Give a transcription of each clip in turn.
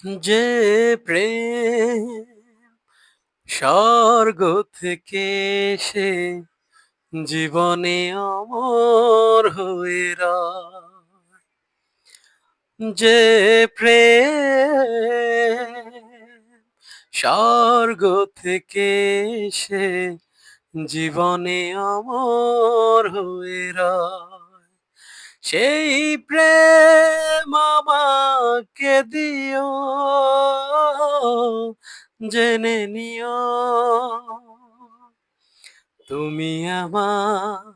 যে প্রেম স্বর্গ থেকে এসে জীবনে অমর হয়ে রয়। যে প্রেম স্বর্গ থেকে এসে জীবনে অমর হয়ে রয়। সেই প্রেম আমাকে দিও, জেনে নিও তুমি আমার,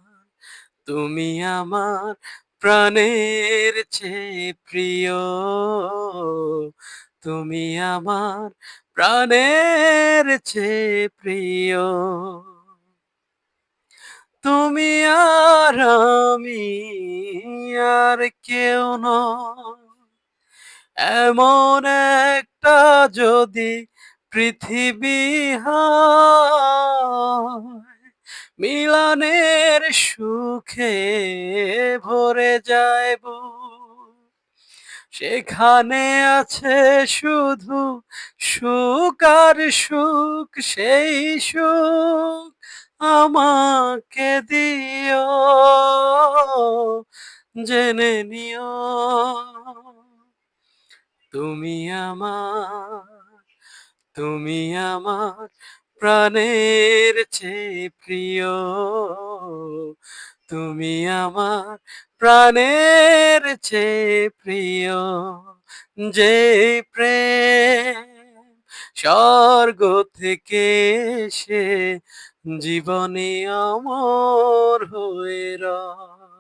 তুমি আমার প্রাণের চেয়ে প্রিয়। তুমি আমার প্রাণের চেয়ে প্রিয়। তুমি আর আমি আর কেউ নয়, এমন একটা যদি পৃথিবী হয়, মিলনের সুখে ভরে যায় বুক। সেখানে আছে শুধু সুখ আর সুখ, সেই সুখ আমাকে দিও, জেনে নিও তুমি আমার, তুমি আমার প্রাণের চেয়ে প্রিয়। তুমি আমার প্রাণের চেয়ে প্রিয়। যে প্রেম স্বর্গ থেকে এসে জীবনে অমর হয়ে রয়।